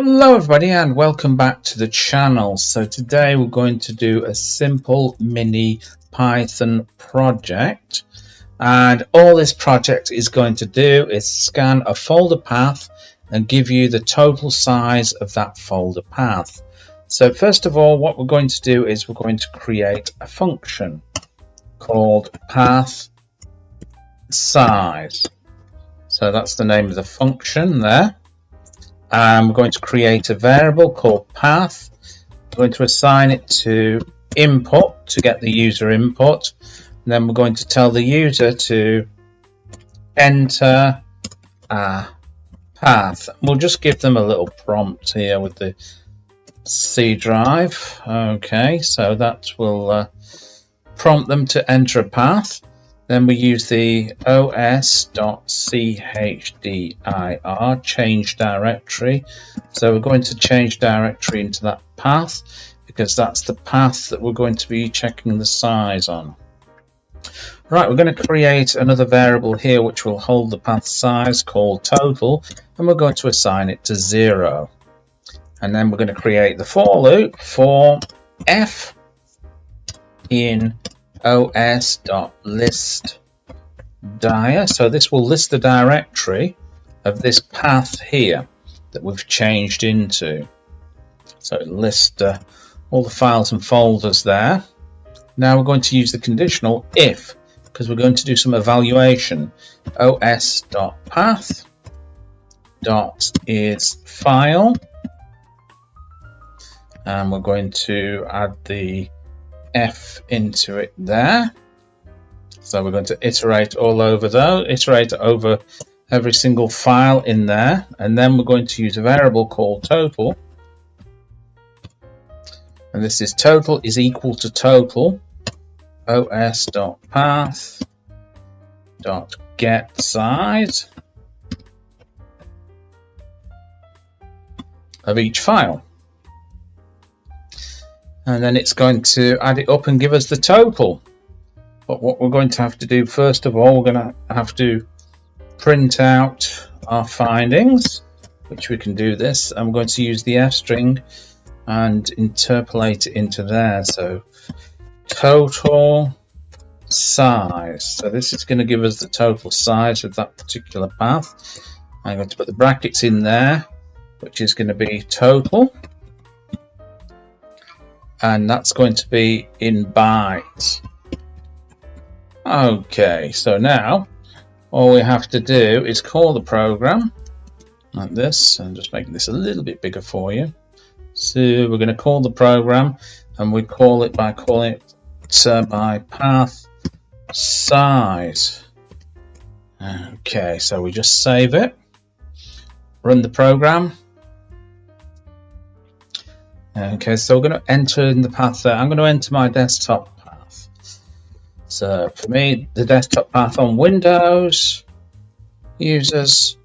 Hello everybody and welcome back to the channel. So today we're going to do a simple mini Python project, and all this project is going to do is scan a folder path and give you the total size of that folder path. So first of all, what we're going to do is we're going to create a function called path size. So that's the name of the function there. We're going to create a variable called path. We're going to assign it to input to get the user input. And then we're going to tell the user to enter a path. We'll just give them a little prompt here with the C drive. Okay, so that will prompt them to enter a path. Then we use the os.chddir change directory. So we're going to change directory into that path because that's the path that we're going to be checking the size on. Right, we're going to create another variable here which will hold the path size called total, and we're going to assign it to 0. And then we're going to create the for loop for f in os.list.dir. So this will list the directory of this path here that we've changed into. So it lists all the files and folders there. Now we're going to use the conditional if, because we're going to do some evaluation. os.path is file, and we're going to add the f into it there. So we're going to iterate all over those, iterate over every single file in there, and then we're going to use a variable called total, and this is total is equal to total os.path.get size of each file. And then it's going to add it up and give us the total. But what we're going to have to do first of all, we're going to have to print out our findings, which we can do this. I'm going to use the f string and interpolate it into there. So total size. So this is going to give us the total size of that particular path. I'm going to put the brackets in there, which is going to be total. And that's going to be in bytes. Okay, so now all we have to do is call the program like this. I'm just making this a little bit bigger for you. So we're going to call the program, and we call it by calling it by path size. Okay, so we just save it, run the program. Okay, so we're going to enter in the path there. I'm going to enter my desktop path. So for me, the desktop path on Windows, users,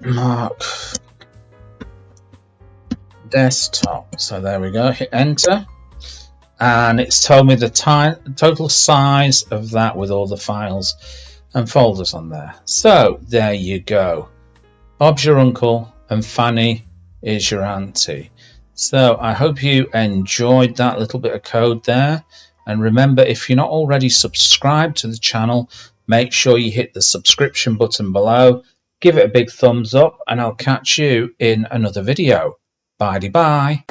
mark desktop. So there we go, hit enter. And it's told me the total size of that with all the files and folders on there. So there you go. Bob's your uncle and Fanny is your auntie. So I hope you enjoyed that little bit of code there. And remember, if you're not already subscribed to the channel, make sure you hit the subscription button below. Give it a big thumbs up, and I'll catch you in another video. Bye-bye.